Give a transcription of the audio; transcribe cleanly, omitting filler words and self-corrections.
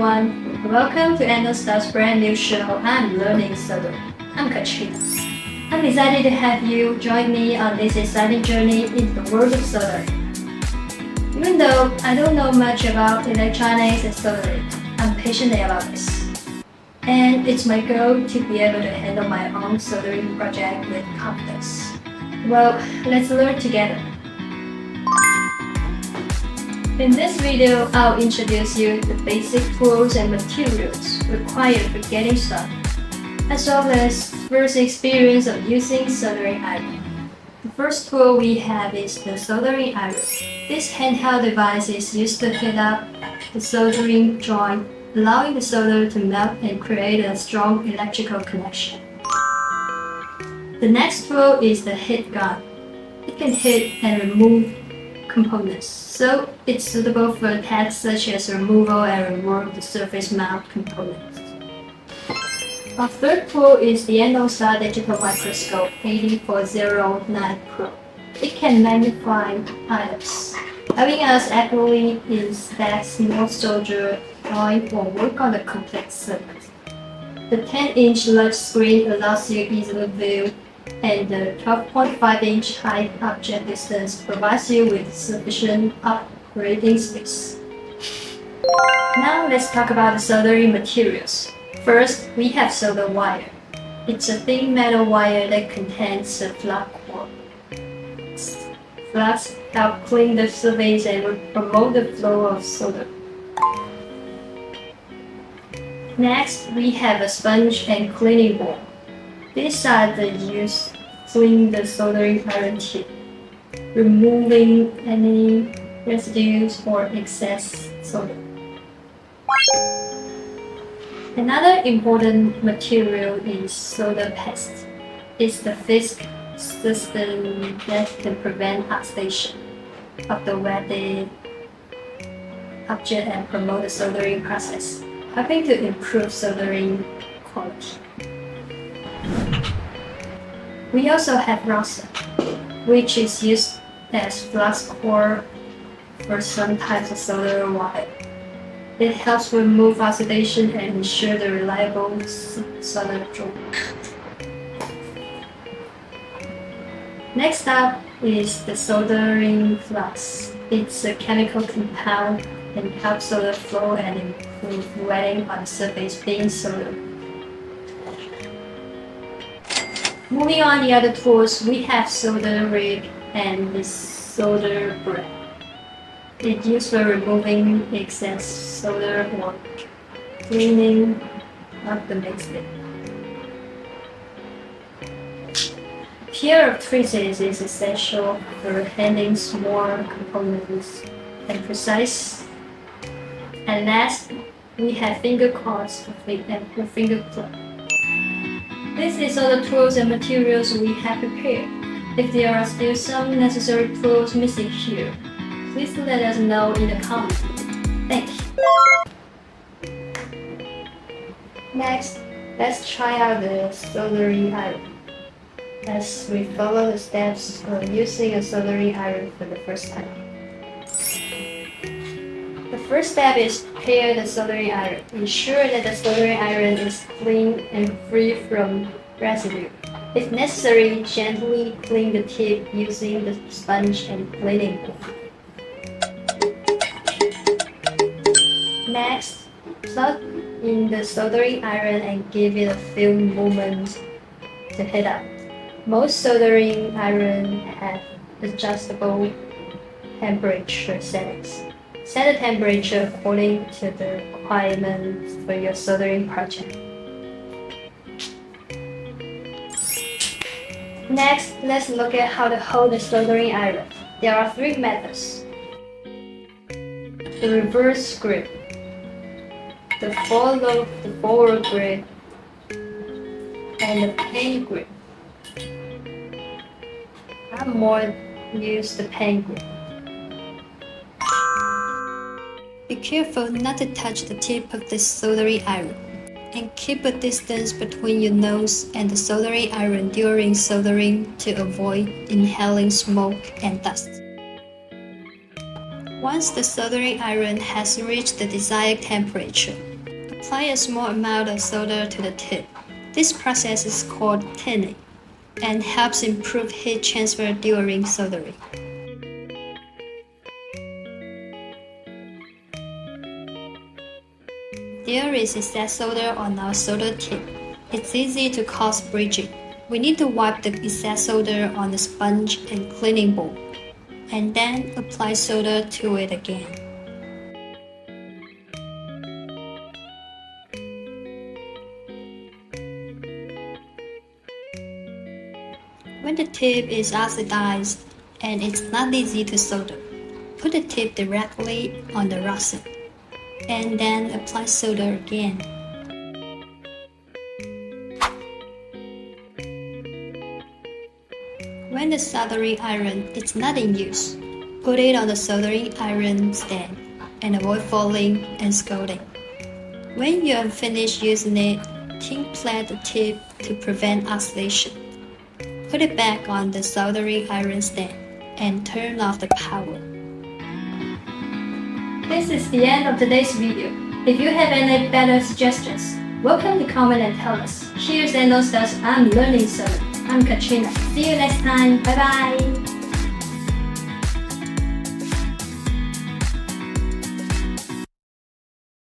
everyone. Welcome to Andonstar's brand new show, I'm Learning Soldering. I'm Katrina. I'm excited to have you join me on this exciting journey into the world of soldering. Even though I don't know much about electronics and soldering, I'm passionate about this. And it's my goal to be able to handle my own soldering project with confidence. Well, let's learn together. In this video, I'll introduce you the basic tools and materials required for getting started, as well as first experience of using soldering iron. The first tool we have is the soldering iron. This handheld device is used to heat up the soldering joint, allowing the solder to melt and create a strong electrical connection. The next tool is the heat gun. It can heat and remove components, so it's suitable for tasks such as removal and remove the surface mount components. Our third tool is the Andonstar digital microscope 8409 Pro. It can magnify items, helping us accurately inspect small solder joint or work on the complex circuit. The 10-inch large screen allows you easily view, and the 12.5-inch high object distance provides you with sufficient operating space. Now let's talk about the soldering materials. First, we have solder wire. It's a thin metal wire that contains a flux core. Flux help clean the surface and promote the flow of solder. Next, we have a sponge and cleaning board. These are used to clean the soldering iron tip, removing any residues or excess solder. Another important material is solder paste. It's the fixed system that can prevent oxidation of the welded object and promote the soldering process, helping to improve soldering quality. We also have rosin, which is used as flux core for some types of solder wire. It helps remove oxidation and ensure the reliable solder joint. Next up is the soldering flux. It's a chemical compound and helps solder flow and improve wetting on the surface being soldered. Moving on the other tools, we have solder rig and the solder bread. It's used for removing excess solder or cleaning up the mixture. Pair of tweezers is essential for handling small components and precise. And last, we have finger cords and finger plug. This is all the tools and materials we have prepared. If there are still some necessary tools missing here, please let us know in the comments. Thank you. Next, let's try out the soldering iron. As we follow the steps of using a soldering iron for the first time. The first step is prepare the soldering iron. Ensure that the soldering iron is clean and free from residue. If necessary, gently clean the tip using the sponge and cleaning board. Next, plug in the soldering iron and give it a few moments to heat up. Most soldering iron have adjustable temperature settings. Set the temperature according to the requirements for your soldering project. Next, let's look at how to hold the soldering iron. There are three methods: the reverse grip, the forward grip, and the pen grip. I more use the pen grip. Be careful not to touch the tip of the soldering iron, and keep a distance between your nose and the soldering iron during soldering to avoid inhaling smoke and dust. Once the soldering iron has reached the desired temperature, apply a small amount of solder to the tip. This process is called tinning and helps improve heat transfer during soldering. There is excess solder on our solder tip. It's easy to cause bridging. We need to wipe the excess solder on the sponge and cleaning board, and then apply solder to it again. When the tip is oxidized and it's not easy to solder, put the tip directly on the rosin, and then apply solder again. When the soldering iron is not in use, put it on the soldering iron stand and avoid falling and scalding. When you are finished using it, tin plate the tip to prevent oxidation. Put it back on the soldering iron stand and turn off the power. This is the end of today's video. If you have any better suggestions, welcome to comment and tell us. Here's Andonstar I'm learning soldering. I'm Katrina. See you next time. Bye bye.